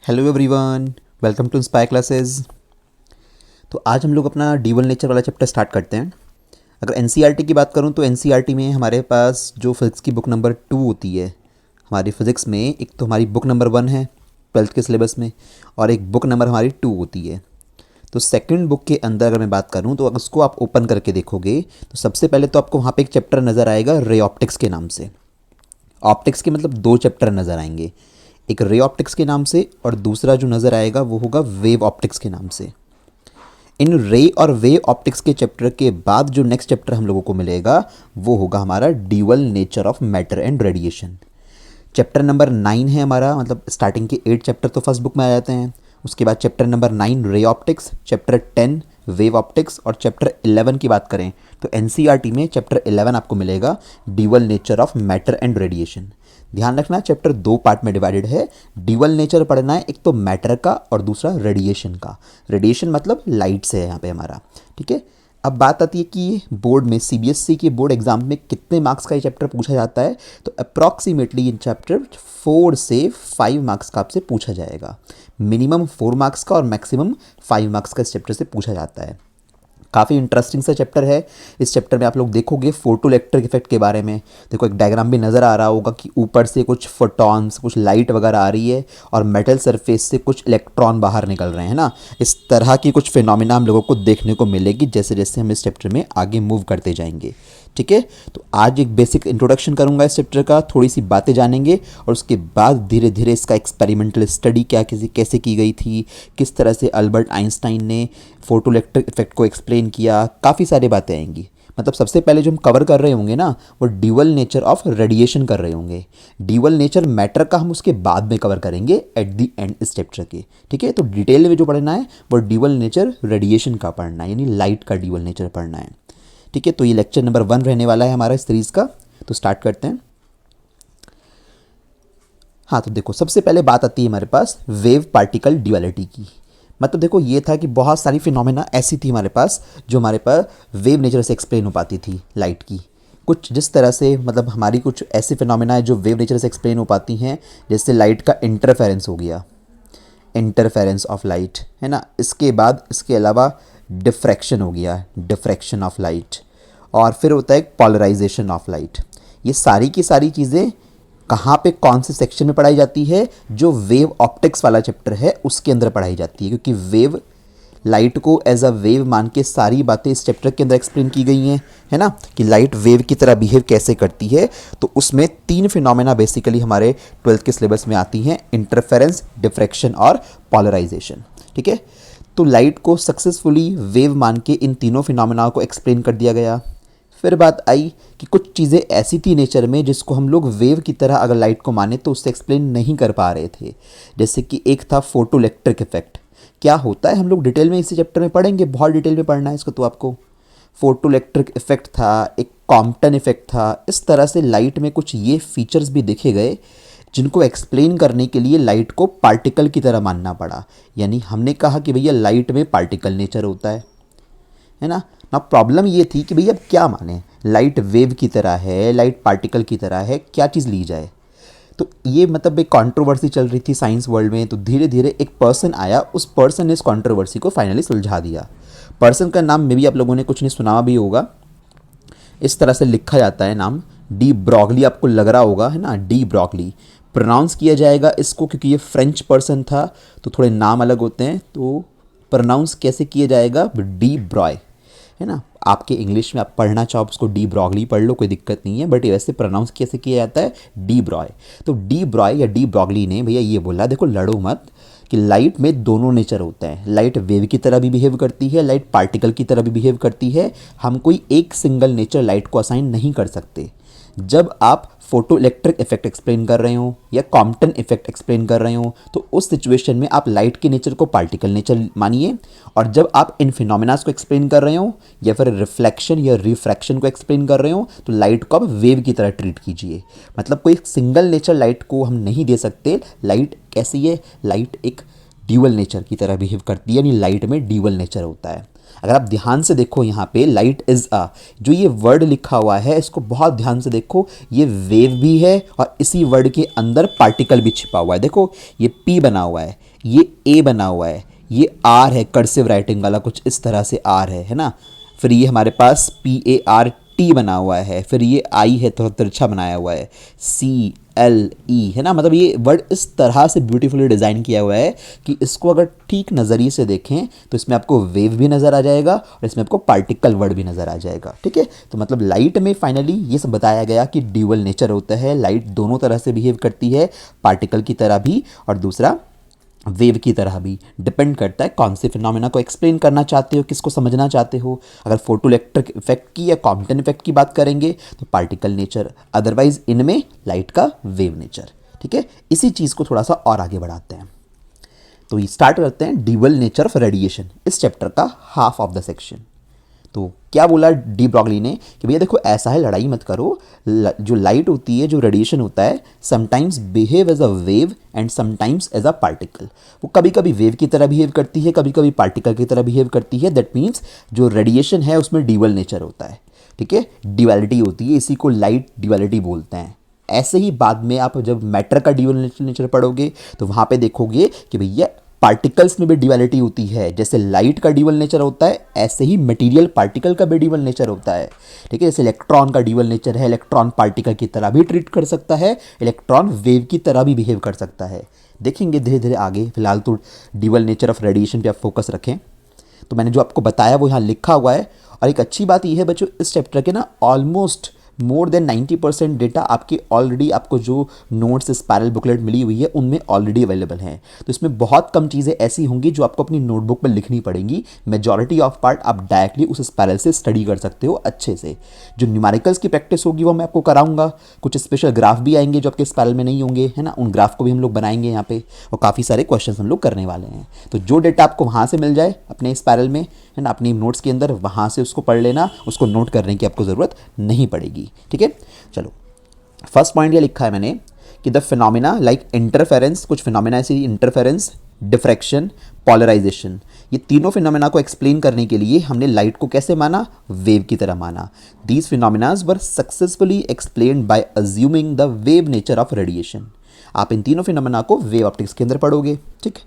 Hello everyone, welcome to inspire classes. तो आज हम लोग अपना ड्यूअल नेचर वाला चैप्टर स्टार्ट करते हैं। अगर एनसीईआरटी की बात करूं तो एनसीईआरटी में हमारे पास जो फिज़िक्स की बुक नंबर 2 होती है, हमारी फ़िज़िक्स में एक तो हमारी बुक नंबर 1 है 12th के सिलेबस में, और एक बुक नंबर हमारी 2 होती है। तो सेकंड बुक के अंदर अगर मैं बात करूं तो अगर उसको आप ओपन करके देखोगे तो सबसे पहले तो आपको वहाँ पे एक चैप्टर नज़र आएगा रे ऑप्टिक्स के नाम से। ऑप्टिक्स के मतलब दो चैप्टर नज़र आएंगे, एक रे ऑप्टिक्स के नाम से और दूसरा जो नज़र आएगा वो होगा वेव ऑप्टिक्स के नाम से। इन रे और वेव ऑप्टिक्स के चैप्टर के बाद जो नेक्स्ट चैप्टर हम लोगों को मिलेगा वो होगा हमारा dual nature of matter and radiation. Chapter number 9 है हमारा, मतलब स्टार्टिंग के 8 चैप्टर तो फर्स्ट बुक में आ जाते हैं। उसके बाद chapter number 9 ray optics, chapter 10 wave optics, और चैप्टर 11 की बात करें तो एनसीईआरटी में चैप्टर 11 आपको मिलेगा dual nature of matter and radiation. ध्यान रखना चैप्टर 2 पार्ट में डिवाइडेड है। ड्यूअल नेचर पढ़ना है, एक तो मैटर का और दूसरा रेडिएशन का। रेडिएशन मतलब लाइट से है यहाँ पे हमारा, ठीक है। अब बात आती है कि बोर्ड में सीबीएसई के बोर्ड एग्जाम में कितने मार्क्स का ये चैप्टर पूछा जाता है। तो अप्रॉक्सीमेटली ये चैप्टर 4 से 5 मार्क्स का आपसे पूछा जाएगा। मिनिमम 4 मार्क्स का और मैक्सिमम 5 मार्क्स का इस चैप्टर से पूछा जाता है। काफ़ी इंटरेस्टिंग सा चैप्टर है। इस चैप्टर में आप लोग देखोगे फोटो इलेक्ट्रिक इफेक्ट के बारे में। देखो एक डायग्राम भी नज़र आ रहा होगा कि ऊपर से कुछ फोटॉन्स, कुछ लाइट वगैरह आ रही है और मेटल सरफेस से कुछ इलेक्ट्रॉन बाहर निकल रहे हैं ना। इस तरह की कुछ फिनोमिना हम लोगों को देखने को मिलेगी जैसे जैसे हम इस चैप्टर में आगे मूव करते जाएंगे, ठीक है। तो आज एक बेसिक इंट्रोडक्शन करूंगा इस चैप्टर का, थोड़ी सी बातें जानेंगे और उसके बाद धीरे धीरे इसका एक्सपेरिमेंटल स्टडी कैसे की गई थी, किस तरह से अल्बर्ट आइंस्टाइन ने फोटो इलेक्ट्रिक इफेक्ट को एक्सप्लेन किया, काफ़ी सारी बातें आएंगी। मतलब सबसे पहले जो हम कवर कर रहे होंगे ना वो ड्यूअल नेचर ऑफ रेडिएशन कर रहे होंगे। ड्यूअल नेचर मैटर का हम उसके बाद में कवर करेंगे एट द एंड इस चैप्टर के, ठीक है। तो डिटेल में जो पढ़ना है वो ड्यूअल नेचर रेडिएशन का पढ़ना है, यानी लाइट का ड्यूअल नेचर पढ़ना है, ठीक है। तो ये लेक्चर नंबर 1 रहने वाला है हमारा इस सीरीज़ का। तो स्टार्ट करते हैं। हाँ, तो देखो सबसे पहले बात आती है हमारे पास वेव पार्टिकल ड्यूअलिटी की। मतलब देखो ये था कि बहुत सारी फिनोमेना ऐसी थी हमारे पास जो हमारे पास वेव नेचर से एक्सप्लेन हो पाती थी लाइट की। कुछ जिस तरह से मतलब हमारी कुछ ऐसी फिनोमेना है जो वेव नेचर से एक्सप्लेन हो पाती हैं, जैसे लाइट का इंटरफेरेंस हो गया, इंटरफेरेंस ऑफ लाइट, है ना। इसके बाद इसके अलावा डिफ्रैक्शन हो गया, डिफ्रैक्शन ऑफ लाइट, और फिर होता है पॉलराइजेशन ऑफ लाइट। ये सारी की सारी चीज़ें कहाँ पे कौन से सेक्शन में पढ़ाई जाती है? जो वेव ऑप्टिक्स वाला चैप्टर है उसके अंदर पढ़ाई जाती है, क्योंकि वेव लाइट को एज अ वेव मान के सारी बातें इस चैप्टर के अंदर एक्सप्लेन की गई हैं, है ना, कि लाइट वेव की तरह बिहेव कैसे करती है। तो उसमें 3 फिनोमेना बेसिकली हमारे 12th के सिलेबस में आती हैं, इंटरफेरेंस, डिफ्रैक्शन और पॉलराइजेशन, ठीक है। तो लाइट को सक्सेसफुली वेव मान के इन तीनों फिनोमेना को एक्सप्लेन कर दिया गया। फिर बात आई कि कुछ चीज़ें ऐसी थी नेचर में जिसको हम लोग वेव की तरह अगर लाइट को माने तो उससे एक्सप्लेन नहीं कर पा रहे थे। जैसे कि एक था फोटो इलेक्ट्रिक इफेक्ट। क्या होता है हम लोग डिटेल में इसी चैप्टर में पढ़ेंगे, बहुत डिटेल में पढ़ना है इसको तो आपको। फोटो इलेक्ट्रिक इफेक्ट था, एक कॉम्पटन इफेक्ट था। इस तरह से लाइट में कुछ ये फीचर्स भी देखे गए जिनको एक्सप्लेन करने के लिए लाइट को पार्टिकल की तरह मानना पड़ा। यानी हमने कहा कि भैया लाइट में पार्टिकल नेचर होता है ना। ना प्रॉब्लम ये थी कि भैया अब क्या माने, लाइट वेव की तरह है, लाइट पार्टिकल की तरह है, क्या चीज़ ली जाए। तो ये मतलब एक कंट्रोवर्सी चल रही थी साइंस वर्ल्ड में। तो धीरे धीरे एक पर्सन आया, उस पर्सन ने इस कंट्रोवर्सी को फाइनली सुलझा दिया। पर्सन का नाम में भी आप लोगों ने कुछ नहीं सुना भी होगा। इस तरह से लिखा जाता है नाम, डी ब्रॉगली, आपको लग रहा होगा, है ना, डी ब्रॉगली प्रोनाउंस किया जाएगा इसको, क्योंकि ये फ्रेंच पर्सन था तो थोड़े नाम अलग होते हैं। तो प्रोनाउंस कैसे किया जाएगा? डी ब्रॉय, है ना। आपके इंग्लिश में आप पढ़ना चाहो उसको डी ब्रॉगली पढ़ लो, कोई दिक्कत नहीं है, बट ये वैसे प्रोनाउंस कैसे किया जाता है? D Broglie. तो डी ब्रॉय या डी ब्रॉगली ने भैया ये बोला, देखो लड़ो मत, कि लाइट में दोनों नेचर होता है। लाइट वेव की तरह भी बिहेव करती है, लाइट पार्टिकल की तरह भी बिहेव करती है। हम कोई एक सिंगल नेचर लाइट को असाइन नहीं कर सकते। जब आप फोटो इलेक्ट्रिक इफेक्ट एक्सप्लेन कर रहे हो या कॉम्पटन इफेक्ट एक्सप्लेन कर रहे हो तो उस सिचुएशन में आप लाइट के नेचर को पार्टिकल नेचर मानिए, और जब आप इन फिनोमेनास को एक्सप्लेन कर रहे हो या फिर रिफ्लेक्शन या रिफ्रैक्शन को एक्सप्लेन कर रहे हो तो लाइट को आप वेव की तरह ट्रीट कीजिए। मतलब कोई सिंगल नेचर लाइट को हम नहीं दे सकते। लाइट कैसी है? लाइट एक ड्यूअल नेचर की तरह बिहेव करती है, यानी लाइट में ड्यूअल नेचर होता है। अगर आप ध्यान से देखो यहाँ पे लाइट इज़ अ, जो ये वर्ड लिखा हुआ है इसको बहुत ध्यान से देखो, ये वेव भी है और इसी वर्ड के अंदर पार्टिकल भी छिपा हुआ है। देखो ये पी बना हुआ है, ये ए बना हुआ है, ये आर है कर्सिव राइटिंग वाला, कुछ इस तरह से आर है ना। फिर ये हमारे पास PART बना हुआ है, फिर ये आई है थोड़ा तिरछा बनाया हुआ है, CLE है ना। मतलब ये वर्ड इस तरह से ब्यूटीफुली डिज़ाइन किया हुआ है कि इसको अगर ठीक नज़रिए से देखें तो इसमें आपको वेव भी नज़र आ जाएगा और इसमें आपको पार्टिकल वर्ड भी नज़र आ जाएगा। ठीक है, तो मतलब लाइट में फाइनली ये सब बताया गया कि ड्यूअल नेचर होता है, लाइट दोनों तरह से बिहेव करती है, पार्टिकल की तरह भी और दूसरा वेव की तरह भी। डिपेंड करता है कौन से फिनोमेना को एक्सप्लेन करना चाहते हो, किसको समझना चाहते हो। अगर फोटो इलेक्ट्रिक इफेक्ट की या कॉम्पटन इफेक्ट की बात करेंगे तो पार्टिकल नेचर, अदरवाइज इनमें लाइट का वेव नेचर। ठीक है, इसी चीज़ को थोड़ा सा और आगे बढ़ाते हैं। तो ये स्टार्ट करते हैं ड्यूअल नेचर ऑफ रेडिएशन, इस चैप्टर का हाफ ऑफ द सेक्शन। तो क्या बोला डी ब्रॉगली ने कि भैया देखो ऐसा है, लड़ाई मत करो, जो लाइट होती है, जो रेडिएशन होता है, sometimes behave as a wave and sometimes as a particle. वो कभी कभी वेव की तरह बिहेव करती है, कभी कभी पार्टिकल की तरह बिहेव करती है। दैट मीन्स जो रेडिएशन है उसमें ड्यूअल नेचर होता है। ठीक है, ड्यूअलिटी होती है, इसी को लाइट ड्यूअलिटी बोलते हैं। ऐसे ही बाद में आप जब मैटर का ड्यूअल नेचर पढ़ोगे तो वहाँ पे देखोगे कि भैया पार्टिकल्स में भी ड्यूअलिटी होती है। जैसे लाइट का ड्यूअल नेचर होता है, ऐसे ही मटेरियल पार्टिकल का भी ड्यूअल नेचर होता है। ठीक है, जैसे इलेक्ट्रॉन का ड्यूअल नेचर है, इलेक्ट्रॉन पार्टिकल की तरह भी ट्रीट कर सकता है, इलेक्ट्रॉन वेव की तरह भी बिहेव कर सकता है। देखेंगे धीरे धीरे आगे, फिलहाल तो ड्यूअल नेचर ऑफ रेडिएशन पे आप फोकस रखें। तो मैंने जो आपको बताया वो यहाँ लिखा हुआ है। और एक अच्छी बात यह है बच्चों, इस चैप्टर के ना ऑलमोस्ट मोर देन 90% डेटा आपके ऑलरेडी, आपको जो नोट्स स्पायरल बुकलेट मिली हुई है उनमें ऑलरेडी अवेलेबल हैं। तो इसमें बहुत कम चीज़ें ऐसी होंगी जो आपको अपनी नोटबुक में लिखनी पड़ेंगी। मेजॉरिटी ऑफ पार्ट आप डायरेक्टली उस स्पायरल से स्टडी कर सकते हो अच्छे से। जो न्यूमेरिकल्स की प्रैक्टिस होगी वो मैं आपको कराऊंगा। कुछ स्पेशल ग्राफ भी आएंगे जो आपके स्पायरल में नहीं होंगे, है ना, उन ग्राफ को भी हम लोग बनाएंगे यहाँ पे, और काफ़ी सारे क्वेश्चन हम लोग करने वाले हैं। तो जो डेटा आपको वहाँ से मिल जाए अपने स्पायरल में, है ना, अपनी नोट्स के अंदर, वहाँ से उसको पढ़ लेना, उसको नोट करने की आपको ज़रूरत नहीं पड़ेगी। ठीक है, चलो फर्स्ट पॉइंट ये लिखा है मैंने कि द फिनोमिना लाइक इंटरफेरेंस, कुछ फिनोमिना ऐसी इंटरफेरेंस, डिफ्रैक्शन, पोलराइजेशन, ये तीनों फिनोमिना को एक्सप्लेन करने के लिए हमने लाइट को कैसे माना, वेव की तरह माना। These phenomenas were successfully explained bye assuming the wave nature of radiation. आप इन तीनों फिनोमिना को वेव ऑप्टिक्स के अंदर पढ़ोगे। ठीक,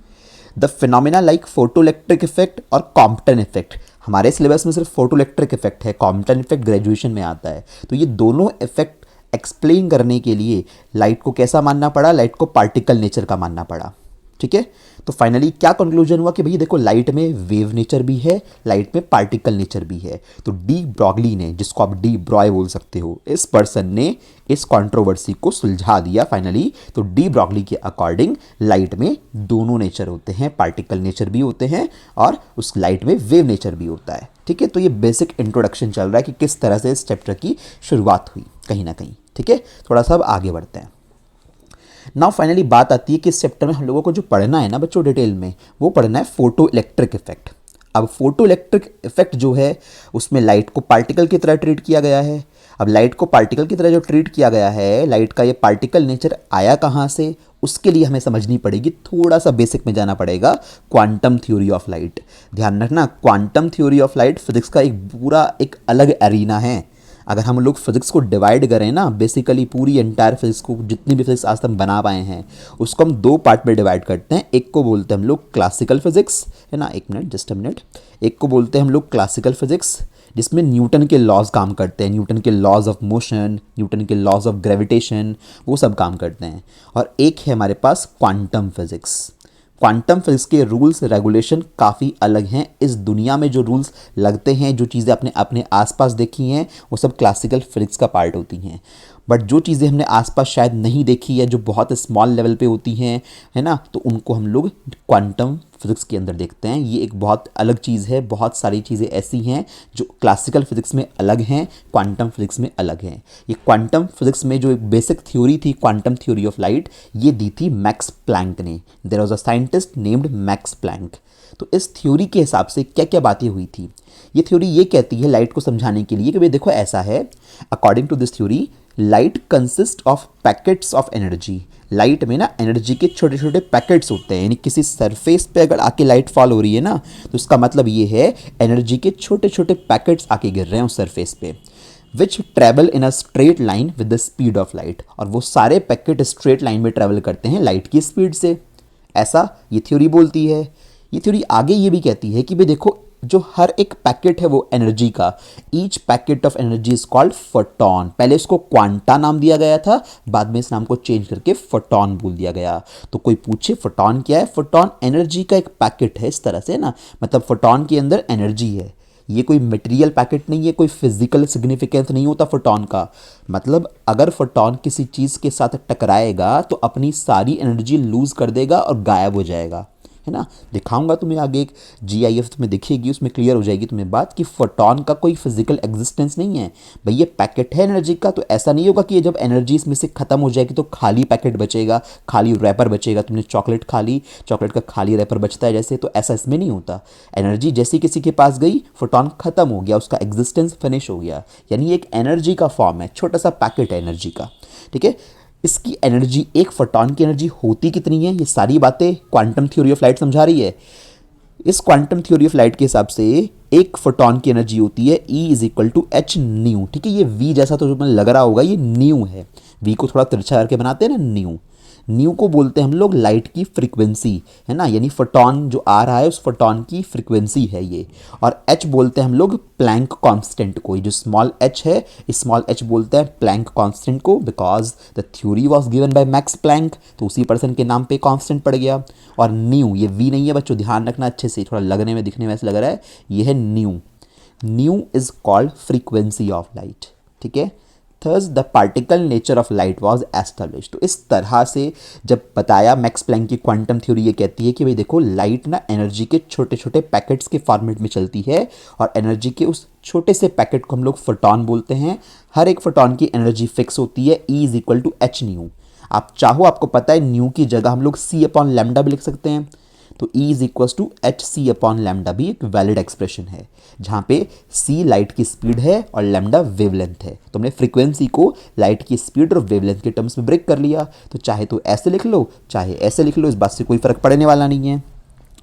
the phenomena like photo electric effect और कॉम्पटन इफेक्ट, हमारे सिलेबस में सिर्फ फोटो इलेक्ट्रिक इफेक्ट है, कॉम्पटन इफेक्ट ग्रेजुएशन में आता है। तो ये दोनों इफेक्ट एक्सप्लेन करने के लिए लाइट को कैसा मानना पड़ा, लाइट को पार्टिकल नेचर का मानना पड़ा। ठीक है, तो फाइनली क्या कंक्लूजन हुआ कि भैया देखो लाइट में वेव नेचर भी है, लाइट में पार्टिकल नेचर भी है। तो डी ब्रॉगली ने, जिसको आप डी ब्रॉय बोल सकते हो, इस पर्सन ने इस कंट्रोवर्सी को सुलझा दिया फाइनली। तो डी ब्रॉगली के अकॉर्डिंग लाइट में दोनों नेचर होते हैं, पार्टिकल नेचर भी होते हैं और उस लाइट में वेव नेचर भी होता है। ठीक है, तो ये बेसिक इंट्रोडक्शन चल रहा है कि किस तरह से इस चैप्टर की शुरुआत हुई कहीं ना कहीं। ठीक है, थोड़ा सा अब आगे बढ़ते हैं। नाउ फाइनली बात आती है कि इस चैप्टर में हम लोगों को जो पढ़ना है ना बच्चों डिटेल में, वो पढ़ना है फोटो इलेक्ट्रिक इफेक्ट। अब फोटो इलेक्ट्रिक इफेक्ट जो है उसमें लाइट को पार्टिकल की तरह ट्रीट किया गया है। अब लाइट को पार्टिकल की तरह जो ट्रीट किया गया है, लाइट का ये पार्टिकल नेचर आया कहाँ से, उसके लिए हमें समझनी पड़ेगी, थोड़ा सा बेसिक में जाना पड़ेगा, क्वांटम थ्योरी ऑफ लाइट। ध्यान रखना, quantum theory of light physics का एक पूरा एक अलग एरिना है। अगर हम लोग फिजिक्स को डिवाइड करें ना, बेसिकली पूरी एंटायर फिजिक्स को, जितनी भी फिजिक्स आज तक बना पाए हैं, उसको हम दो पार्ट में डिवाइड करते हैं। एक को बोलते हैं हम लोग क्लासिकल फिजिक्स, है ना, एक मिनट, जस्ट अ मिनट। एक को बोलते हैं हम लोग क्लासिकल फिजिक्स जिसमें न्यूटन के लॉज काम करते हैं, न्यूटन के लॉज ऑफ मोशन, न्यूटन के लॉज ऑफ ग्रेविटेशन, वो सब काम करते हैं। और एक है हमारे पास क्वांटम फिजिक्स। क्वांटम फिजिक्स के रूल्स रेगुलेशन काफ़ी अलग हैं। इस दुनिया में जो रूल्स लगते हैं, जो चीज़ें आपने अपने आसपास देखी हैं, वो सब क्लासिकल फिजिक्स का पार्ट होती हैं। बट जो चीज़ें हमने आसपास शायद नहीं देखी है, जो बहुत स्मॉल लेवल पे होती हैं, है ना, तो उनको हम लोग क्वांटम फिजिक्स के अंदर देखते हैं। ये एक बहुत अलग चीज़ है। बहुत सारी चीज़ें ऐसी हैं जो क्लासिकल फिजिक्स में अलग हैं, क्वांटम फिजिक्स में अलग हैं। ये क्वांटम फिजिक्स में जो एक बेसिक थ्योरी थी, क्वांटम थ्योरी ऑफ लाइट, ये दी थी मैक्स प्लैंक ने। There was a scientist named Max Planck. तो इस थ्योरी के हिसाब से क्या क्या बातें हुई थी, ये थ्योरी ये कहती है लाइट को समझाने के लिए कि भाई देखो ऐसा है, according to this theory light consist of packets of energy. Light में ना एनर्जी के छोटे छोटे पैकेट्स होते हैं, यानी किसी सरफेस पे अगर आके लाइट फॉल हो रही है ना, तो इसका मतलब ये है एनर्जी के छोटे छोटे पैकेट्स आके गिर रहे हैं उस सरफेस पे, which travel in a straight line with the speed of light. और वो सारे पैकेट स्ट्रेट लाइन में ट्रेवल करते हैं लाइट की स्पीड से। ऐसा ये थ्योरी बोलती है। ये थ्योरी आगे ये भी कहती है कि भाई देखो, जो हर एक पैकेट है वो एनर्जी का, each packet of energy is called photon. पहले इसको क्वांटा नाम दिया गया था, बाद में इस नाम को चेंज करके फोटॉन बोल दिया गया। तो कोई पूछे फोटॉन क्या है? फोटॉन एनर्जी का एक पैकेट है, इस तरह से ना, मतलब फोटॉन के अंदर एनर्जी है। ये कोई मटेरियल पैकेट नहीं है, कोई फिजिकल सिग्निफिकेंस नहीं होता फोटॉन का। मतलब अगर फोटॉन किसी चीज़ के साथ टकराएगा तो अपनी सारी एनर्जी लूज कर देगा और गायब हो जाएगा, है ना। दिखाऊंगा तुम्हें आगे, एक GIF तुम्हें दिखेगी, उसमें क्लियर हो जाएगी तुम्हें बात कि फोटॉन का कोई फिजिकल एग्जिस्टेंस नहीं है। भाई ये पैकेट है एनर्जी का, तो ऐसा नहीं होगा कि ये जब एनर्जी इसमें से खत्म हो जाएगी तो खाली पैकेट बचेगा, खाली रैपर बचेगा। तुमने चॉकलेट खा ली, चॉकलेट का खाली रैपर बचता है जैसे, तो ऐसा इसमें नहीं होता। एनर्जी जैसी किसी के पास गई, फोटॉन खत्म हो गया, उसका एग्जिस्टेंस फिनिश हो गया। यानी एक एनर्जी का फॉर्म है, छोटा सा पैकेट है एनर्जी का, ठीक है। इसकी एनर्जी, एक फोटॉन की एनर्जी होती कितनी है, ये सारी बातें क्वांटम थ्योरी ऑफ लाइट समझा रही है। इस क्वांटम थ्योरी ऑफ लाइट के हिसाब से एक फोटॉन की एनर्जी होती है E is equal to h nu, ठीक है। ये V जैसा तो तुम्हें लग रहा होगा, ये न्यू है। V को थोड़ा तिरछा करके बनाते हैं ना, न्यू। न्यू को बोलते हैं हम लोग लाइट की फ्रीक्वेंसी, है ना, यानी फोटॉन जो आ रहा है उस फोटॉन की फ्रीक्वेंसी है ये। और H बोलते हैं हम लोग प्लैंक कांस्टेंट को। ये जो स्मॉल h है, इस स्मॉल h बोलते हैं प्लैंक कांस्टेंट को, because the theory was given by Max Planck, तो उसी पर्सन के नाम पे कांस्टेंट पड़ गया। और न्यू, ये V नहीं है बच्चों, ध्यान रखना अच्छे से, थोड़ा लगने में दिखने में ऐसे लग रहा है, ये है nu. Nu is called frequency of light, ठीक है। Thus the particle nature of light was establish. तो इस तरह से जब बताया मैक्स प्लैंक की क्वांटम थ्योरी, ये कहती है कि भाई देखो, लाइट ना एनर्जी के छोटे छोटे पैकेट्स के फॉर्मेट में चलती है, और एनर्जी के उस छोटे से पैकेट को हम लोग फोटॉन बोलते हैं। हर एक फोटॉन की एनर्जी फिक्स होती है, E is equal to h nu. आप चाहो, आपको पता है न्यू की जगह हम लोग C अपॉन लैम्डा भी लिख सकते हैं, तो E is equal to h c upon lambda भी एक वैलिड एक्सप्रेशन है, जहाँ पे C लाइट की स्पीड है और लैम्डा वेवलेंथ है। तो हमने फ्रीक्वेंसी को लाइट की स्पीड और वेवलेंथ के टर्म्स में ब्रेक कर लिया, तो चाहे तो ऐसे लिख लो चाहे ऐसे लिख लो, इस बात से कोई फर्क पड़ने वाला नहीं है।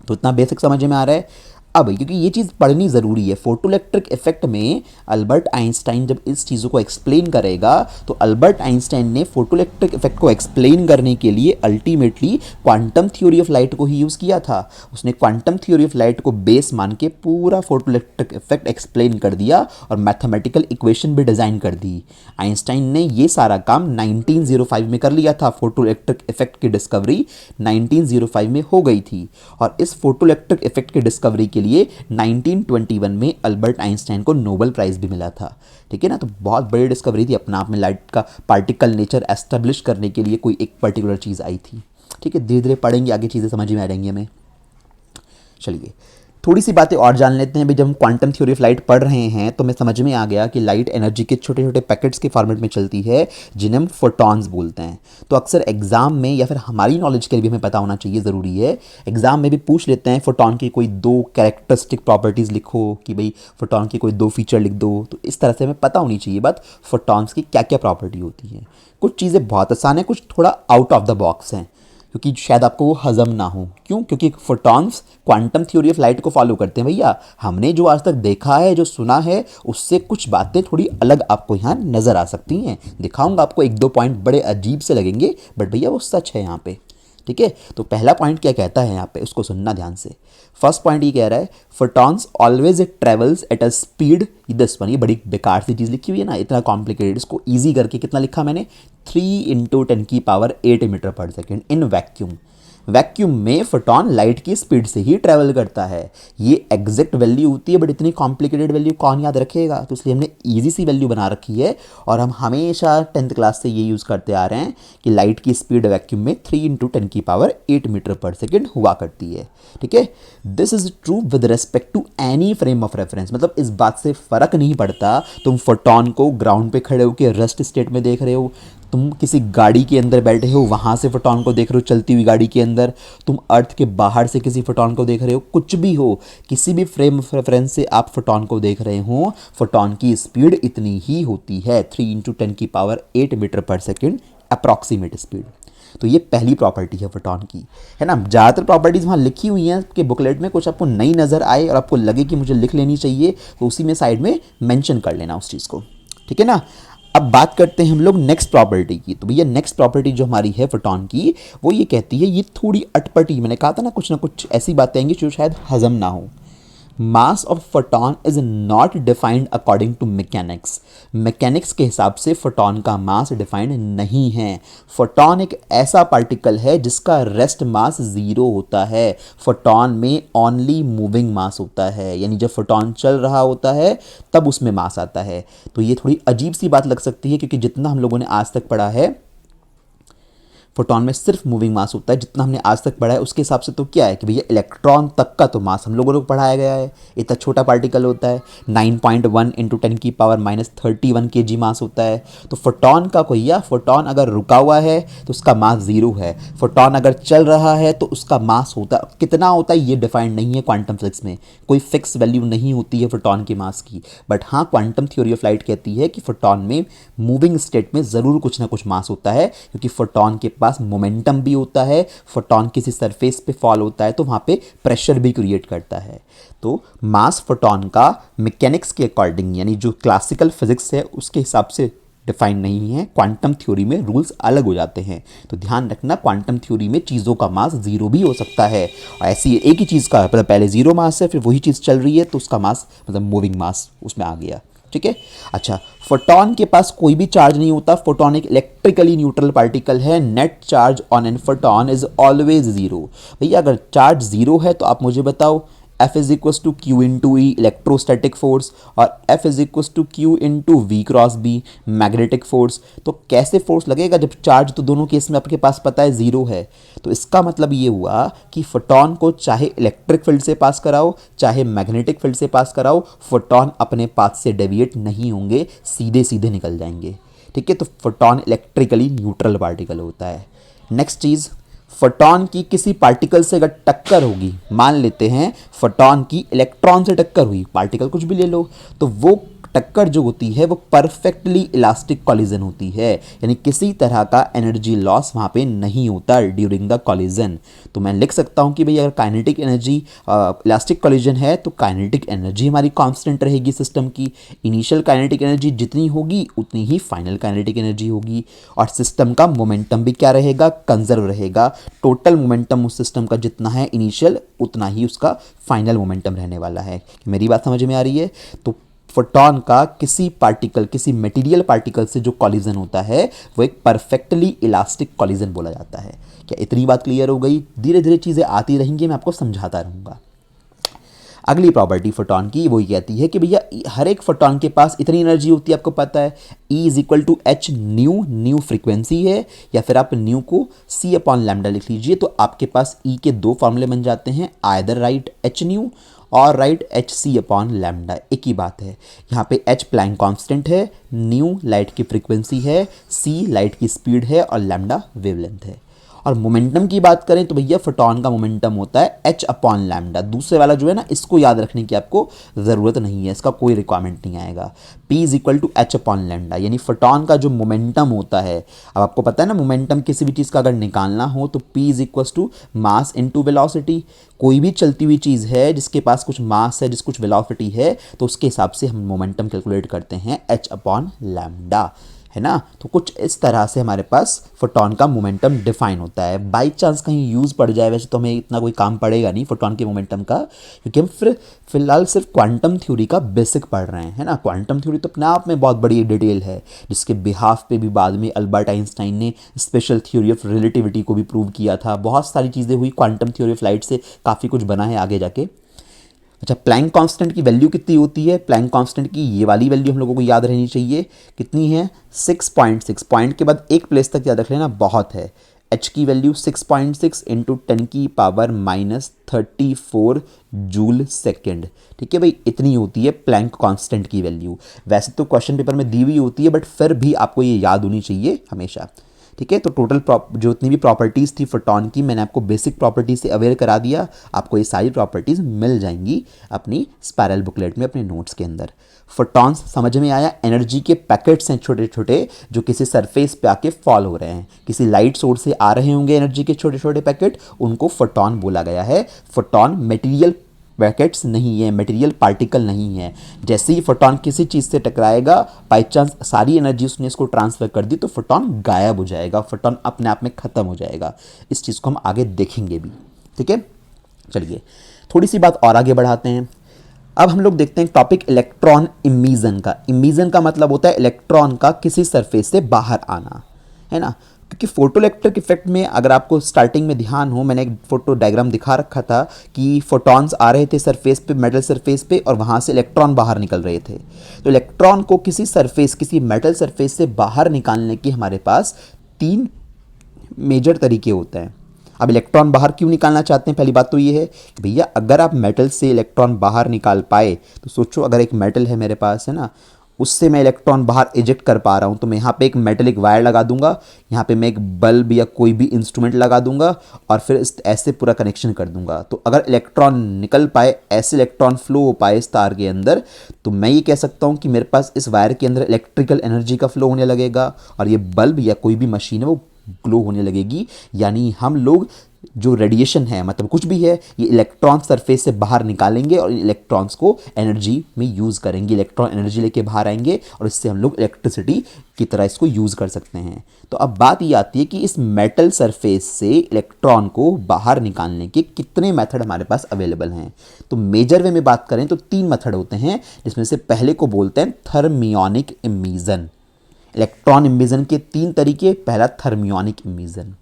तो इतना बेसिक समझ में आ रहा है। अब क्योंकि ये चीज़ पढ़नी ज़रूरी है, फोटोइलेक्ट्रिक इफेक्ट में अल्बर्ट आइंस्टाइन जब इस चीज़ों को एक्सप्लेन करेगा, तो अल्बर्ट आइंस्टाइन ने फोटोइलेक्ट्रिक इफेक्ट को एक्सप्लेन करने के लिए ultimately quantum theory of light को ही यूज़ किया था। उसने क्वांटम थ्योरी ऑफ लाइट को बेस मान के पूरा फोटोइलेक्ट्रिक इफेक्ट एक्सप्लेन कर दिया और मैथमेटिकल इक्वेशन भी डिज़ाइन कर दी। आइंस्टाइन ने ये सारा काम 1905 में कर लिया था। फोटोइलेक्ट्रिक इफेक्ट की डिस्कवरी 1905 में हो गई थी, और इस फोटोइलेक्ट्रिक इफेक्ट की डिस्कवरी के लिए 1921 में अल्बर्ट आइंस्टाइन को नोबेल प्राइज भी मिला था, ठीक है ना। तो बहुत बड़ी डिस्कवरी थी, अपना आप में लाइट का पार्टिकल नेचर एस्टेब्लिश करने के लिए कोई एक पर्टिकुलर चीज़ आई थी, ठीक है। धीरे धीरे पढ़ेंगे, आगे चीज़ें समझ में आ जाएंगी हमें। चलिए थोड़ी सी बातें और जान लेते हैं। भाई जब हम क्वांटम थ्योरी ऑफ लाइट पढ़ रहे हैं तो हमें समझ में आ गया कि लाइट एनर्जी के छोटे छोटे पैकेट्स के फॉर्मेट में चलती है, जिन्हें हम फोटॉन्स बोलते हैं। तो अक्सर एग्जाम में या फिर हमारी नॉलेज के लिए भी हमें पता होना चाहिए, ज़रूरी है। एग्जाम में भी पूछ लेते हैं फोटॉन की कोई 2 कैरेक्टरिस्टिक प्रॉपर्टीज़ लिखो, कि भाई फोटॉन की कोई 2 फीचर लिख दो। तो इस तरह से हमें पता होनी चाहिए बात, फोटॉन्स की क्या क्या प्रॉपर्टी होती है। कुछ चीज़ें बहुत आसान है, कुछ थोड़ा आउट ऑफ द बॉक्स हैं, क्योंकि शायद आपको वो हजम ना हो। क्यों? क्योंकि photons quantum theory of light को फॉलो करते हैं। भैया हमने जो आज तक देखा है, जो सुना है, उससे कुछ बातें थोड़ी अलग आपको यहाँ नज़र आ सकती हैं। दिखाऊंगा आपको, 1-2 पॉइंट बड़े अजीब से लगेंगे, बट भैया वो सच है यहाँ पे, ठीक है। तो पहला पॉइंट क्या कहता है यहाँ पे, उसको सुनना ध्यान से। फर्स्ट पॉइंट ये कह रहा है, photons always travels at a speed, this one, ये बड़ी बेकार सी चीज़ लिखी हुई है ना, इतना कॉम्प्लिकेटेड। इसको ईजी करके कितना लिखा मैंने, 3 × 10⁸ मीटर पर सेकेंड इन वैक्यूम। वैक्यूम में फोटॉन लाइट की स्पीड से ही ट्रैवल करता है। ये एग्जैक्ट वैल्यू होती है, बट इतनी कॉम्प्लिकेटेड वैल्यू कौन याद रखेगा, तो इसलिए हमने ईजी सी वैल्यू बना रखी है। और हम हमेशा 10th क्लास से ये यूज़ करते आ रहे हैं कि लाइट की स्पीड वैक्यूम में 3 × 10⁸ मीटर पर सेकेंड हुआ करती है, ठीक है। This is true with respect to any frame of reference, मतलब इस बात से फ़र्क नहीं पड़ता तुम फोटॉन को ग्राउंड पे खड़े होकर रेस्ट स्टेट में देख रहे हो, तुम किसी गाड़ी के अंदर बैठे हो वहाँ से फोटॉन को देख रहे हो चलती हुई गाड़ी के अंदर, तुम अर्थ के बाहर से किसी फोटॉन को देख रहे हो, कुछ भी हो, किसी भी फ्रेम ऑफ रेफरेंस से आप फोटॉन को देख रहे हो, फोटॉन की स्पीड इतनी ही होती है, 3 × 10⁸ मीटर पर सेकेंड अप्रॉक्सीमेट स्पीड। तो ये पहली प्रॉपर्टी है फोटॉन की, है ना। ज़्यादातर प्रॉपर्टीज़ वहाँ लिखी हुई हैं कि बुकलेट में, कुछ आपको नई नज़र आए और आपको लगे कि मुझे लिख लेनी चाहिए, तो उसी में साइड में मेंशन कर लेना उस चीज़ को, ठीक है ना। अब बात करते हैं हम लोग नेक्स्ट प्रॉपर्टी की। तो भैया नेक्स्ट प्रॉपर्टी जो हमारी है फोटॉन की, वो ये कहती है, ये थोड़ी अटपटी, मैंने कहा था ना कुछ ऐसी बातें आएंगी जो शायद हजम ना हो। Mass of photon is not defined according to mechanics. Mechanics के हिसाब से फोटॉन का मास डिफाइंड नहीं है। फोटॉन एक ऐसा पार्टिकल है जिसका रेस्ट मास जीरो होता है। फोटॉन में ओनली मूविंग मास होता है, यानी जब फोटॉन चल रहा होता है तब उसमें मास आता है। तो ये थोड़ी अजीब सी बात लग सकती है, क्योंकि जितना हम लोगों ने आज तक पढ़ा है फोटॉन में सिर्फ मूविंग मास होता है। जितना हमने आज तक पढ़ा है उसके हिसाब से तो क्या है कि भैया इलेक्ट्रॉन तक का तो मास हम लोगों को पढ़ाया गया है। इतना छोटा पार्टिकल होता है, 9.1 इंटू 10⁻³ kg मास होता है। तो फोटॉन का भैया, फोटॉन अगर रुका हुआ है तो उसका मास जीरो है, फोटॉन अगर चल रहा है तो उसका मास होता कितना होता है ये डिफाइंड नहीं है। क्वांटम फिजिक्स में कोई फिक्स वैल्यू नहीं होती है फोटॉन के मास की। बट हाँ, क्वांटम थ्योरी ऑफ लाइट कहती है कि फोटॉन में मूविंग स्टेट में ज़रूर कुछ ना कुछ मास होता है, क्योंकि फोटॉन के पास मोमेंटम भी होता है। फोटॉन किसी सरफेस पे फॉल होता है तो वहां पे प्रेशर भी क्रिएट करता है। तो मास फोटॉन का मैकेनिक्स के अकॉर्डिंग, यानी जो क्लासिकल फिजिक्स है उसके हिसाब से डिफाइन नहीं है। क्वांटम थ्योरी में रूल्स अलग हो जाते हैं। तो ध्यान रखना, क्वांटम थ्योरी में चीज़ों का मास जीरो भी हो सकता है। और ऐसी एक ही चीज़ का मतलब पहले जीरो मास है, फिर वही चीज़ चल रही है तो उसका मास मतलब मूविंग मास उसमें आ गया। ठीक है। अच्छा, फोटॉन के पास कोई भी चार्ज नहीं होता। फोटॉन एक इलेक्ट्रिकली न्यूट्रल पार्टिकल है। Net charge on an photon is always zero. भैया अगर चार्ज जीरो है तो आप मुझे बताओ, F is equals to q into e electrostatic force और F is equals to q into v cross b magnetic force. तो कैसे फोर्स लगेगा जब चार्ज तो दोनों केस में आपके पास पता है जीरो है। तो इसका मतलब ये हुआ कि फोटॉन को चाहे इलेक्ट्रिक फील्ड से पास कराओ चाहे मैग्नेटिक फील्ड से पास कराओ, फोटॉन अपने पाथ से डेविएट नहीं होंगे, सीधे सीधे निकल जाएंगे। ठीक है। तो फोटॉन इलेक्ट्रिकली न्यूट्रल पार्टिकल होता है। नेक्स्ट चीज़, फोटॉन की किसी पार्टिकल से अगर टक्कर होगी, मान लेते हैं फोटॉन की इलेक्ट्रॉन से टक्कर हुई, पार्टिकल कुछ भी ले लो, तो वो टक्कर जो होती है वो परफेक्टली इलास्टिक कॉलिजन होती है, यानी किसी तरह का एनर्जी लॉस वहाँ पे नहीं होता ड्यूरिंग द कॉलिजन। तो मैं लिख सकता हूँ कि भाई अगर काइनेटिक एनर्जी इलास्टिक कॉलिजन है तो काइनेटिक एनर्जी हमारी कांस्टेंट रहेगी सिस्टम की। इनिशियल काइनेटिक एनर्जी जितनी होगी उतनी ही फाइनल काइनेटिक एनर्जी होगी। और सिस्टम का मोमेंटम भी क्या रहेगा, कंजर्व रहेगा। टोटल मोमेंटम उस सिस्टम का जितना है इनिशियल, उतना ही उसका फाइनल मोमेंटम रहने वाला है। मेरी बात समझ में आ रही है? तो फोटॉन का किसी पार्टिकल, किसी मटेरियल पार्टिकल से जो कॉलिजन होता है वो एक परफेक्टली इलास्टिक कॉलिजन बोला जाता है। क्या इतनी बात क्लियर हो गई? धीरे धीरे चीज़ें आती रहेंगी, मैं आपको समझाता रहूँगा। अगली प्रॉपर्टी फोटॉन की वो कहती है कि भैया हर एक फोटॉन के पास इतनी एनर्जी होती है, आपको पता है E is equal to h nu, nu frequency है, या फिर आप न्यू को C अपॉन लैम्डा लिख लीजिए। तो आपके पास E के दो फॉर्मूले बन जाते हैं, आइदर राइट एच न्यू और write h c upon lambda. एक ही बात है। यहाँ पे एच प्लैंक कांस्टेंट है, न्यू लाइट की फ्रीक्वेंसी है, सी लाइट की स्पीड है और लैम्डा वेवलेंथ है। और मोमेंटम की बात करें तो भैया फोटॉन का मोमेंटम होता है एच अपॉन लैम्डा। दूसरे वाला जो है ना, इसको याद रखने की आपको ज़रूरत नहीं है, इसका कोई रिक्वायरमेंट नहीं आएगा। P is equal to h upon lambda, यानी फोटॉन का जो मोमेंटम होता है, अब आपको पता है ना मोमेंटम किसी भी चीज़ का अगर निकालना हो तो P is equal to mass into velocity. कोई भी चलती हुई चीज़ है जिसके पास कुछ मास है, जिस कुछ वेलोसिटी है, तो उसके हिसाब से हम मोमेंटम कैलकुलेट करते हैं एच अपॉन लैम्डा, है ना। तो कुछ इस तरह से हमारे पास फोटॉन का मोमेंटम डिफाइन होता है। बाई चांस कहीं यूज़ पड़ जाए, वैसे तो हमें इतना कोई काम पड़ेगा नहीं फोटॉन के मोमेंटम का, क्योंकि हम फिलहाल सिर्फ क्वांटम थ्योरी का बेसिक पढ़ रहे हैं, है ना। क्वांटम थ्योरी तो अपने आप में बहुत बड़ी डिटेल है, जिसके बिहाफ पे भी बाद में अल्बर्ट आइंस्टाइन ने स्पेशल थ्योरी ऑफ रिलेटिविटी को भी प्रूव किया था। बहुत सारी चीज़ें हुई, क्वांटम थ्योरी ऑफ लाइट से काफ़ी कुछ बना है आगे जाके। अच्छा, प्लैंक कांस्टेंट की वैल्यू कितनी होती है? प्लैंक कांस्टेंट की ये वाली वैल्यू हम लोगों को याद रहनी चाहिए। कितनी है? 6.6। पॉइंट के बाद एक प्लेस तक याद रख लेना, बहुत है। एच की वैल्यू 6.6 इंटू 10⁻34 जूल सेकेंड। ठीक है भाई, इतनी होती है प्लैंक कांस्टेंट की वैल्यू। वैसे तो क्वेश्चन पेपर में दी हुई होती है, बट फिर भी आपको ये याद होनी चाहिए हमेशा। ठीक है। तो टोटल जो इतनी भी प्रॉपर्टीज़ थी फोटॉन की, मैंने आपको बेसिक प्रॉपर्टीज से अवेयर करा दिया। आपको ये सारी प्रॉपर्टीज़ मिल जाएंगी अपनी स्पायरल बुकलेट में, अपने नोट्स के अंदर। फोटॉन्स समझ में आया? एनर्जी के पैकेट्स हैं छोटे छोटे, जो किसी सरफेस पे आके फॉल हो रहे हैं। किसी लाइट सोर्स से आ रहे होंगे एनर्जी के छोटे छोटे पैकेट, उनको फोटॉन बोला गया है। फोटॉन मटेरियल ब्रैकेट्स नहीं है, मटेरियल पार्टिकल नहीं है। जैसे ही फोटोन किसी चीज़ से टकराएगा, बाई चांस सारी एनर्जी उसने इसको ट्रांसफ़र कर दी तो फोटोन गायब हो जाएगा, फोटोन अपने आप में ख़त्म हो जाएगा। इस चीज़ को हम आगे देखेंगे भी, ठीक है। चलिए थोड़ी सी बात और आगे बढ़ाते हैं। अब हम लोग देखते हैं टॉपिक इलेक्ट्रॉन इमिशन का। इमिशन का मतलब होता है इलेक्ट्रॉन का किसी सरफेस से बाहर आना, है ना। क्योंकि फोटो इलेक्ट्रिक इफेक्ट में अगर आपको स्टार्टिंग में ध्यान हो, मैंने एक फोटो डायग्राम दिखा रखा था कि फोटॉन्स आ रहे थे सरफेस पे, मेटल सरफेस पे, और वहाँ से इलेक्ट्रॉन बाहर निकल रहे थे। तो इलेक्ट्रॉन को किसी सरफेस, किसी मेटल सरफेस से बाहर निकालने के हमारे पास 3 मेजर तरीके होते हैं। अब इलेक्ट्रॉन बाहर क्यों निकालना चाहते हैं? पहली बात तो ये है कि भैया अगर आप मेटल से इलेक्ट्रॉन बाहर निकाल पाए तो सोचो, अगर एक मेटल है मेरे पास, है ना, उससे मैं इलेक्ट्रॉन बाहर इजेक्ट कर पा रहा हूँ, तो मैं यहाँ पे एक मेटलिक वायर लगा दूंगा, यहाँ पे मैं एक बल्ब या कोई भी इंस्ट्रूमेंट लगा दूंगा और फिर ऐसे पूरा कनेक्शन कर दूंगा। तो अगर इलेक्ट्रॉन निकल पाए, ऐसे इलेक्ट्रॉन फ्लो हो पाए इस तार के अंदर, तो मैं ये कह सकता हूँ कि मेरे पास इस वायर के अंदर इलेक्ट्रिकल एनर्जी का फ्लो होने लगेगा और ये बल्ब या कोई भी मशीन है वो ग्लो होने लगेगी। यानी हम लोग जो रेडिएशन है, मतलब कुछ भी है, ये इलेक्ट्रॉन सरफेस से बाहर निकालेंगे और इलेक्ट्रॉन्स को एनर्जी में यूज़ करेंगे। इलेक्ट्रॉन एनर्जी लेके बाहर आएंगे और इससे हम लोग इलेक्ट्रिसिटी की तरह इसको यूज़ कर सकते हैं। तो अब बात ये आती है कि इस मेटल सरफेस से इलेक्ट्रॉन को बाहर निकालने के कितने मेथड हमारे पास अवेलेबल हैं। तो मेजर वे में बात करें तो 3 मेथड होते हैं, जिसमें से पहले को बोलते हैं थर्मियोनिक इमिशन। इलेक्ट्रॉन इमिशन के 3 तरीके। पहला थर्मियोनिक इमिशन।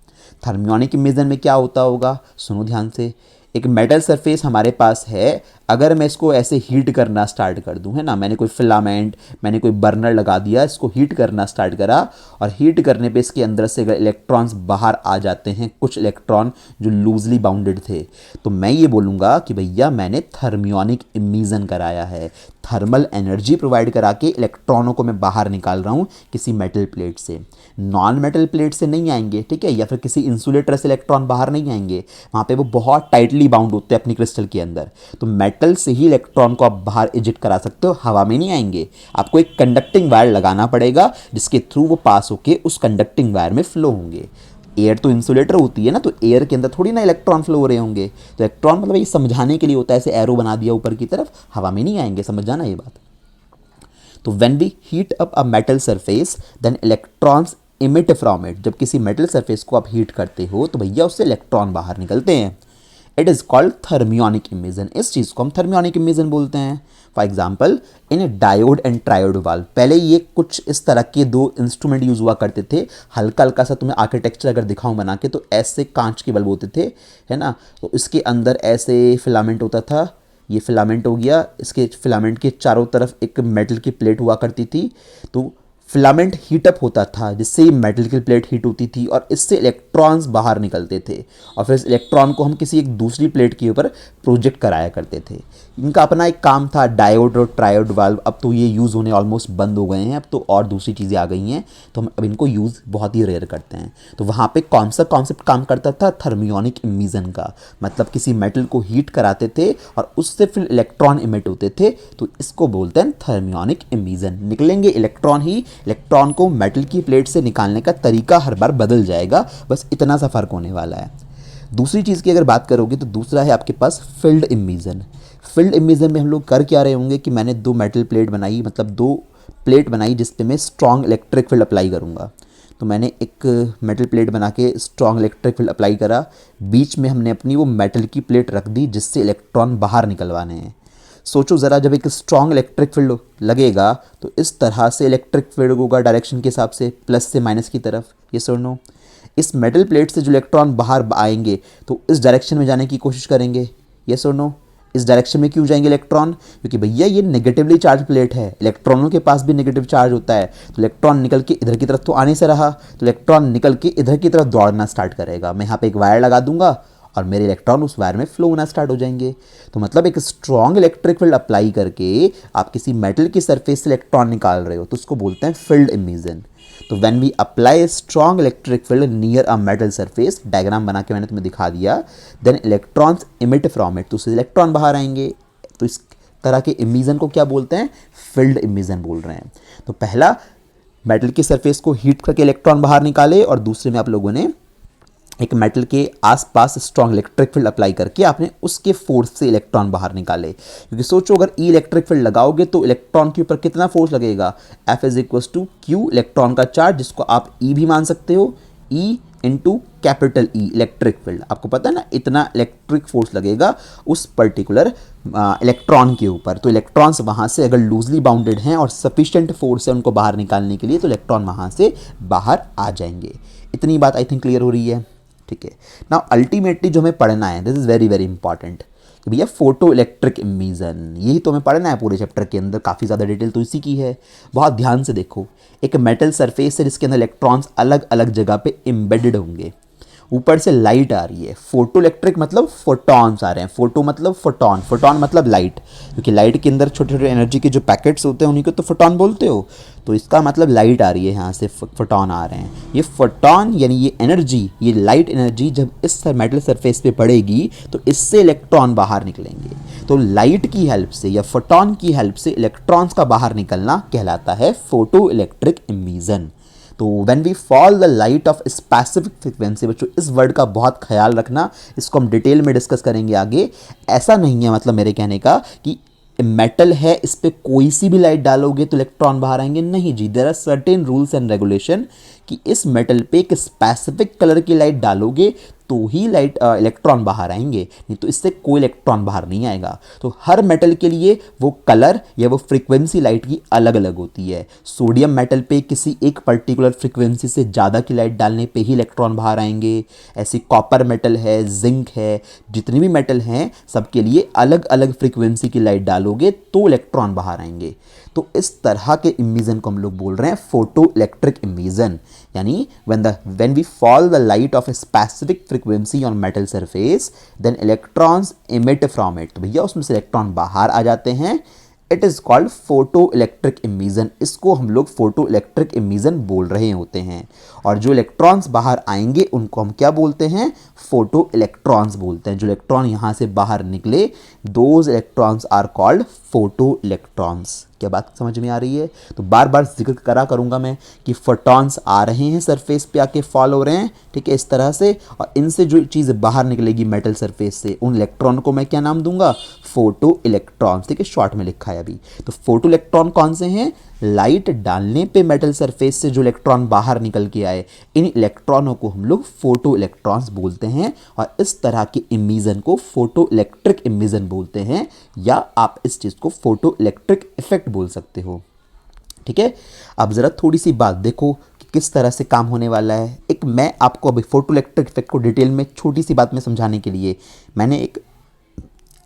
थर्मियोनिक इमिशन में क्या होता होगा, सुनो ध्यान से। एक मेटल सरफेस हमारे पास है, अगर मैं इसको ऐसे हीट करना स्टार्ट कर दूं, है ना, मैंने कोई फिलामेंट, मैंने कोई बर्नर लगा दिया, इसको हीट करना स्टार्ट करा और हीट करने पे इसके अंदर से अगर इलेक्ट्रॉन्स बाहर आ जाते हैं, कुछ इलेक्ट्रॉन जो लूजली बाउंडेड थे, तो मैं ये बोलूँगा कि भैया मैंने थर्मियोनिक इमिशन कराया है। थर्मल एनर्जी प्रोवाइड करा के इलेक्ट्रॉनों को मैं बाहर निकाल रहा हूँ किसी मेटल प्लेट से। नॉन मेटल प्लेट से नहीं आएंगे, ठीक है, या फिर किसी इंसुलेटर से इलेक्ट्रॉन बाहर नहीं आएंगे, वहाँ पे वो बहुत टाइटली बाउंड होते हैं अपनी क्रिस्टल के अंदर। तो मेटल से ही इलेक्ट्रॉन को आप बाहर इजेक्ट करा सकते हो, हवा में नहीं आएंगे। आपको एक कंडक्टिंग वायर लगाना पड़ेगा जिसके थ्रू वो पास होके उस कंडक्टिंग वायर में फ्लो होंगे। एयर तो इंसुलेटर होती है ना, तो एयर के अंदर थोड़ी ना इलेक्ट्रॉन फ्लो हो रहे होंगे। तो इलेक्ट्रॉन मतलब ये समझाने के लिए होता है, ऐसे एरो बना दिया ऊपर की तरफ, हवा में नहीं आएंगे, समझ जाना ये बात। तो when we heat up a metal surface then electrons emit from it. जब किसी मेटल सरफेस को आप हीट करते हो तो भैया उससे इलेक्ट्रॉन बाहर निकलते हैं। It is called thermionic emission. इस चीज़ को हम थर्मियोनिक इमिशन बोलते हैं। For example in diode and triode valve, पहले ये कुछ इस तरह के 2 इंस्ट्रूमेंट यूज़ हुआ करते थे। हल्का हल्का सा तुम्हें आर्किटेक्चर अगर दिखाऊं बना के, तो ऐसे कांच के बल्ब होते थे, है ना, तो इसके अंदर ऐसे फिलामेंट होता था। ये फिलामेंट हो गया, इसके फिलामेंट के चारों तरफ एक मेटल की प्लेट हुआ करती थी। तो फिलामेंट हीटअप होता था जिससे मेटल की प्लेट हीट होती थी और इससे इलेक्ट्रॉन्स बाहर निकलते थे और फिर इस इलेक्ट्रॉन को हम किसी एक दूसरी प्लेट के ऊपर प्रोजेक्ट कराया करते थे। इनका अपना एक काम था, डायोड और ट्रायोड वाल्व। अब तो ये यूज़ होने ऑलमोस्ट बंद हो गए हैं, अब तो और दूसरी चीज़ें आ गई हैं, तो हम अब इनको यूज़ बहुत ही रेयर करते हैं। तो वहाँ पे कौन सा कॉन्सेप्ट काम करता था? थर्मियोनिक इमिशन का। मतलब किसी मेटल को हीट कराते थे और उससे फिर इलेक्ट्रॉन इमिट होते थे, तो इसको बोलते हैं थर्मियोनिक इमिशन। निकलेंगे इलेक्ट्रॉन ही, इलेक्ट्रॉन को मेटल की प्लेट से निकालने का तरीका हर बार बदल जाएगा, बस इतना सा फर्क होने वाला है। दूसरी चीज़ की अगर बात करोगे तो दूसरा है आपके पास फील्ड इमिशन। फील्ड इमिशन में हम लोग कर क्या रहे होंगे कि मैंने 2 मेटल प्लेट बनाई, मतलब 2 प्लेट बनाई जिस पे मैं स्ट्रॉन्ग इलेक्ट्रिक फील्ड अप्लाई करूँगा। तो मैंने एक मेटल प्लेट बना के स्ट्रॉन्ग इलेक्ट्रिक फील्ड अप्लाई करा, बीच में हमने अपनी वो मेटल की प्लेट रख दी जिससे इलेक्ट्रॉन बाहर निकलवाने हैं। सोचो ज़रा, जब एक स्ट्रॉन्ग इलेक्ट्रिक फील्ड लगेगा तो इस तरह से इलेक्ट्रिक फील्ड होगा डायरेक्शन के हिसाब से, प्लस से माइनस की तरफ, ये और नो। इस मेटल प्लेट से जो इलेक्ट्रॉन बाहर आएंगे तो इस डायरेक्शन में जाने की कोशिश करेंगे, ये और नो। इस डायरेक्शन में क्यों जाएंगे इलेक्ट्रॉन? क्योंकि भैया ये नेगेटिवली चार्ज प्लेट है, इलेक्ट्रॉनों के पास भी नेगेटिव चार्ज होता है। तो इलेक्ट्रॉन निकल के इधर की तरफ तो आने से रहा, तो इलेक्ट्रॉन निकल के इधर की तरफ दौड़ना स्टार्ट करेगा। मैं यहाँ पे एक वायर लगा दूंगा और मेरे इलेक्ट्रॉन उस वायर में फ्लो होना स्टार्ट हो जाएंगे। तो मतलब एक स्ट्रॉन्ग इलेक्ट्रिक फील्ड अप्लाई करके आप किसी मेटल की सरफेस से इलेक्ट्रॉन निकाल रहे हो, तो उसको बोलते हैं फील्ड इमिशन। तो when we apply strong electric field near a metal surface, diagram बना के मैंने तुम्हें दिखा दिया, then electrons emit from it, तो उससे इलेक्ट्रॉन बाहर आएंगे। तो इस तरह के इमिशन को क्या बोलते हैं? फील्ड इमिशन बोल रहे हैं। तो पहला मेटल की सरफेस को हीट करके इलेक्ट्रॉन बाहर निकाले और दूसरे में आप लोगों ने एक मेटल के आसपास स्ट्रॉन्ग इलेक्ट्रिक फील्ड अप्लाई करके आपने उसके फोर्स से इलेक्ट्रॉन बाहर निकाले। क्योंकि सोचो अगर ई इलेक्ट्रिक फील्ड लगाओगे तो इलेक्ट्रॉन के ऊपर कितना फोर्स लगेगा, F is equal to q electron का चार्ज, जिसको आप ई भी मान सकते हो, e into capital e electric field. आपको पता है ना इतना इलेक्ट्रिक फोर्स लगेगा उस पर्टिकुलर इलेक्ट्रॉन के ऊपर। तो इलेक्ट्रॉन्स वहाँ से अगर लूजली बाउंडेड हैं और सफिशिएंट फोर्स है उनको बाहर निकालने के लिए, तो इलेक्ट्रॉन वहाँ से बाहर आ जाएंगे। इतनी बात आई थिंक क्लियर हो रही है। ठीक है, नाउ अल्टीमेटली जो हमें पढ़ना है, this is very very important, कि भैया फोटो इलेक्ट्रिक इमिशन, यही तो हमें पढ़ना है पूरे चैप्टर के अंदर। काफ़ी ज़्यादा डिटेल तो इसी की है। बहुत ध्यान से देखो, एक मेटल सरफेस है जिसके अंदर इलेक्ट्रॉन्स अलग अलग जगह पे एम्बेडेड होंगे। ऊपर से लाइट आ रही है, फोटो इलेक्ट्रिक मतलब फोटॉन्स आ रहे हैं, फोटो मतलब फोटॉन, फोटॉन मतलब लाइट, क्योंकि लाइट के अंदर छोटे छोटे एनर्जी के जो पैकेट्स होते हैं उन्हीं को तो फोटॉन बोलते हो। तो इसका मतलब लाइट आ रही है, यहाँ से फोटॉन आ रहे हैं। ये फोटॉन यानी ये एनर्जी, ये लाइट एनर्जी जब इस मेटल सरफेस पे पड़ेगी तो इससे इलेक्ट्रॉन बाहर निकलेंगे। तो लाइट की हेल्प से या फोटॉन की हेल्प से इलेक्ट्रॉन्स का बाहर निकलना कहलाता है फोटो इलेक्ट्रिक इमिशन। तो when we fall the light of specific frequency, बच्चों इस वर्ड का बहुत ख्याल रखना, इसको हम डिटेल में डिस्कस करेंगे आगे। ऐसा नहीं है मतलब मेरे कहने का कि मेटल है इस पे कोई सी भी लाइट डालोगे तो इलेक्ट्रॉन बाहर आएंगे, नहीं जी। There are certain rules and regulation कि इस मेटल पे एक स्पेसिफिक कलर की लाइट डालोगे तो ही लाइट इलेक्ट्रॉन बाहर आएंगे, नहीं तो इससे कोई इलेक्ट्रॉन बाहर नहीं आएगा। तो हर मेटल के लिए वो कलर या वो फ्रीक्वेंसी लाइट की अलग अलग होती है। सोडियम मेटल पे किसी एक पर्टिकुलर फ्रीक्वेंसी से ज़्यादा की लाइट डालने पे ही इलेक्ट्रॉन बाहर आएंगे। ऐसी कॉपर मेटल है, जिंक है, जितने भी मेटल हैं सबके लिए अलग अलग फ्रीक्वेंसी की लाइट डालोगे तो इलेक्ट्रॉन बाहर आएंगे। तो इस तरह के इमिशन को हम लोग बोल रहे हैं फोटो इलेक्ट्रिक इमिशन, यानी when we fall the light of a specific frequency on metal surface then electrons emit from it। तो भैया उसमें से इलेक्ट्रॉन बाहर आ जाते हैं। It is called photo electric emission. इसको हम लोग फोटो इलेक्ट्रिक इमिशन बोल रहे होते हैं। और जो इलेक्ट्रॉन्स बाहर आएंगे उनको हम क्या बोलते हैं, फोटो इलेक्ट्रॉन्स बोलते हैं। जो इलेक्ट्रॉन यहाँ से बाहर निकले, those electrons are called photo electrons. क्या बात समझ में आ रही है? तो बार बार जिक्र करा करूँगा मैं कि फोटॉन्स आ रहे हैं सरफेस पे आके फॉल हो रहे हैं, ठीक है, इस तरह से, और इनसे जो चीज़ बाहर निकलेगी मेटल सरफेस से, उन इलेक्ट्रॉन को मैं क्या नाम दूंगा, फोटो इलेक्ट्रॉन्स। ठीक है, शॉर्ट में लिखा है अभी। तो फोटो इलेक्ट्रॉन कौन से हैं, लाइट डालने पे मेटल सरफेस से जो इलेक्ट्रॉन बाहर निकल के आए, इन इलेक्ट्रॉनों को हम लोग फोटो इलेक्ट्रॉन्स बोलते हैं। और इस तरह के इमिशन को फोटो इलेक्ट्रिक इमिशन बोलते हैं, या आप इस चीज़ को फोटो इलेक्ट्रिक इफेक्ट बोल सकते हो। ठीक है, अब ज़रा थोड़ी सी बात देखो कि किस तरह से काम होने वाला है। एक मैं आपको अभी फोटो इलेक्ट्रिक इफेक्ट को डिटेल में छोटी सी बात में समझाने के लिए मैंने एक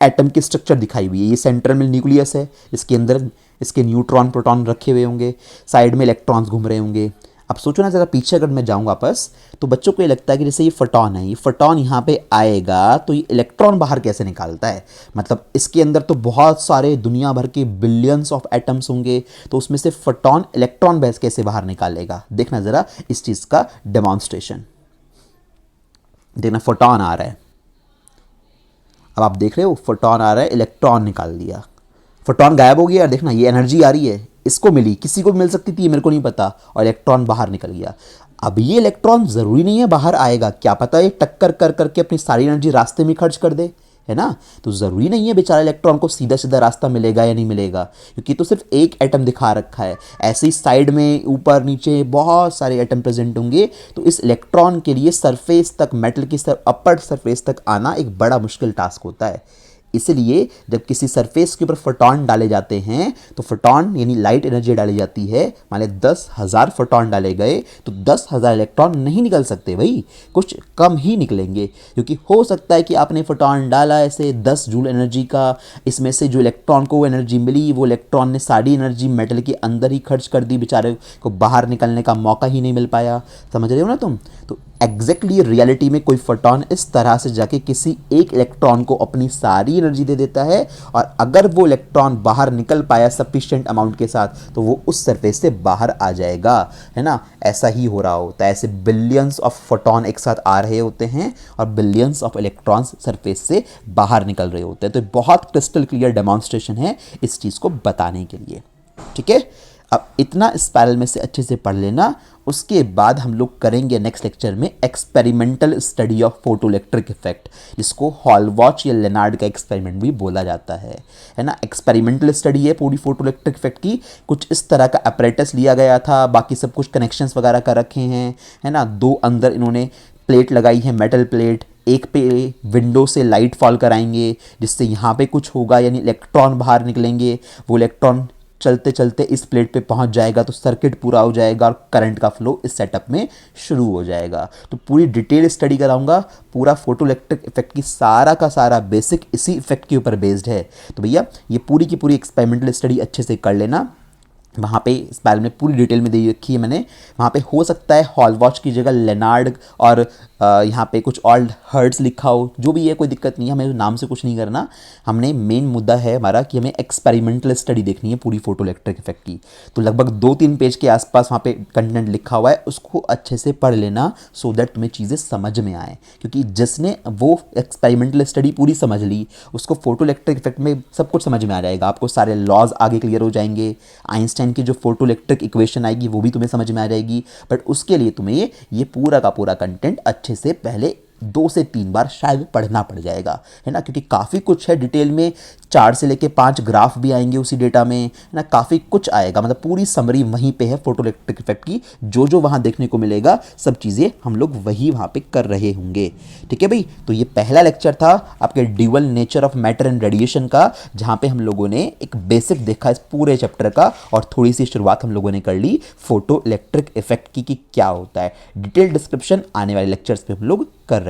एटम की स्ट्रक्चर दिखाई हुई है। ये सेंटर में न्यूक्लियस है, इसके अंदर इसके न्यूट्रॉन प्रोटॉन रखे हुए होंगे, साइड में इलेक्ट्रॉन्स घूम रहे होंगे। अब सोचो ना ज़रा पीछे अगर मैं जाऊँ वापस, तो बच्चों को ये लगता है कि जैसे ये फोटॉन है, ये फोटॉन यहाँ पे आएगा तो ये इलेक्ट्रॉन बाहर कैसे निकालता है, मतलब इसके अंदर तो बहुत सारे दुनिया भर के बिलियंस ऑफ एटम्स होंगे, तो उसमें से फोटॉन इलेक्ट्रॉन बेस कैसे बाहर निकालेगा। देखना ज़रा इस चीज़ का डेमॉन्स्ट्रेशन, देखना फोटॉन आ रहा है। अब आप देख रहे हो फोटॉन आ रहा है, इलेक्ट्रॉन निकाल दिया, फोटॉन गायब हो गया। देखना ये एनर्जी आ रही है, इसको मिली, किसी को भी मिल सकती थी, मेरे को नहीं पता, और इलेक्ट्रॉन बाहर निकल गया। अब ये इलेक्ट्रॉन ज़रूरी नहीं है बाहर आएगा, क्या पता ये टक्कर कर करके अपनी सारी एनर्जी रास्ते में खर्च कर दे, है ना। तो ज़रूरी नहीं है बेचारा इलेक्ट्रॉन को सीधा सीधा रास्ता मिलेगा या नहीं मिलेगा, क्योंकि तो सिर्फ एक एटम दिखा रखा है। ऐसे ही साइड में ऊपर नीचे बहुत सारे एटम प्रेजेंट होंगे, तो इस इलेक्ट्रॉन के लिए सरफेस तक, मेटल की अपर सरफेस तक आना एक बड़ा मुश्किल टास्क होता है। इसलिए जब किसी सरफेस के ऊपर फोटॉन डाले जाते हैं, तो फोटॉन यानी लाइट एनर्जी डाली जाती है। मान लें 10,000 फोटॉन डाले गए तो 10,000 इलेक्ट्रॉन नहीं निकल सकते भाई, कुछ कम ही निकलेंगे, क्योंकि हो सकता है कि आपने फोटॉन डाला ऐसे 10 जूल एनर्जी का, इसमें से जो इलेक्ट्रॉन को एनर्जी मिली, वो इलेक्ट्रॉन ने सारी एनर्जी मेटल के अंदर ही खर्च कर दी, बेचारे को बाहर निकलने का मौका ही नहीं मिल पाया। समझ रहे हो ना तुम? तो एग्जैक्टली रियलिटी में कोई फोटॉन इस तरह से जाके किसी एक इलेक्ट्रॉन को अपनी सारी एनर्जी दे देता है, और अगर वो इलेक्ट्रॉन बाहर निकल पाया सफिशिएंट अमाउंट के साथ, तो वो उस सरफेस से बाहर आ जाएगा, है ना। ऐसा ही हो रहा होता है, ऐसे बिलियंस ऑफ फोटॉन एक साथ आ रहे होते हैं और बिलियंस ऑफ इलेक्ट्रॉन्स सरफेस से बाहर निकल रहे होते हैं। तो बहुत क्रिस्टल क्लियर डेमॉन्स्ट्रेशन है इस चीज़ को बताने के लिए, ठीक है। अब इतना स्पाइरल में से अच्छे से पढ़ लेना। उसके बाद हम लोग करेंगे नेक्स्ट लेक्चर में experimental study of photoelectric effect, जिसको हॉलवॉच या लेनार्ड का एक्सपेरिमेंट भी बोला जाता है ना। एक्सपेरिमेंटल स्टडी है पूरी फोटोइलेक्ट्रिक इफेक्ट की। कुछ इस तरह का अपरेटस लिया गया था, बाकी सब कुछ कनेक्शंस वगैरह कर रखे हैं, है ना। दो अंदर इन्होंने प्लेट लगाई है, मेटल प्लेट। एक पे विंडो से लाइट फॉल कराएंगे, जिससे यहाँ पे कुछ होगा, यानी इलेक्ट्रॉन बाहर निकलेंगे। वो इलेक्ट्रॉन चलते चलते इस प्लेट पे पहुंच जाएगा तो सर्किट पूरा हो जाएगा और करंट का फ्लो इस सेटअप में शुरू हो जाएगा। तो पूरी डिटेल स्टडी कराऊंगा। पूरा फोटोइलेक्ट्रिक इफेक्ट की सारा का सारा बेसिक इसी इफेक्ट के ऊपर बेस्ड है। तो भैया ये पूरी की पूरी एक्सपेरिमेंटल स्टडी अच्छे से कर लेना। वहाँ पे इस बारे में पूरी डिटेल में दे रखी है मैंने। वहाँ पे हो सकता है हॉलवॉच की जगह लेनार्ड और यहाँ पे कुछ और हर्ट्स लिखा हो, जो भी है कोई दिक्कत नहीं है, हमें नाम से कुछ नहीं करना। हमने मेन मुद्दा है हमारा कि हमें एक्सपेरिमेंटल स्टडी देखनी है पूरी फोटोइलेक्ट्रिक इफेक्ट की। तो लगभग 2-3 पेज के आसपास वहाँ पे कंटेंट लिखा हुआ है, उसको अच्छे से पढ़ लेना सो दैट तुम्हें चीज़ें समझ में आए। क्योंकि जिसने वो एक्सपेरिमेंटल स्टडी पूरी समझ ली, उसको फोटोइलेक्ट्रिक इफेक्ट में सब कुछ समझ में आ जाएगा। आपको सारे लॉज आगे क्लियर हो जाएंगे। आइंस्टाइन की जो फोटोइलेक्ट्रिक इक्वेशन आएगी वो भी तुम्हें समझ में आ जाएगी। बट उसके लिए तुम्हें ये पूरा का पूरा कंटेंट अच्छे से पहले 2 से 3 बार शायद पढ़ना पड़ जाएगा, है ना। क्योंकि काफ़ी कुछ है डिटेल में, 4 से लेके 5 ग्राफ भी आएंगे उसी डेटा में, है ना। काफ़ी कुछ आएगा, मतलब पूरी समरी वहीं पे है फोटोइलेक्ट्रिक इफेक्ट की। जो जो वहाँ देखने को मिलेगा सब चीज़ें हम लोग वही वहाँ पे कर रहे होंगे। ठीक है भाई। तो ये पहला लेक्चर था आपके dual nature of matter and radiation का, जहाँ पे हम लोगों ने एक बेसिक देखा इस पूरे चैप्टर का और थोड़ी सी शुरुआत हम लोगों ने कर ली फोटोइलेक्ट्रिक इफेक्ट की कि क्या होता है। डिटेल डिस्क्रिप्शन आने वाले लेक्चर्स पे हम लोग कर रहे हैं।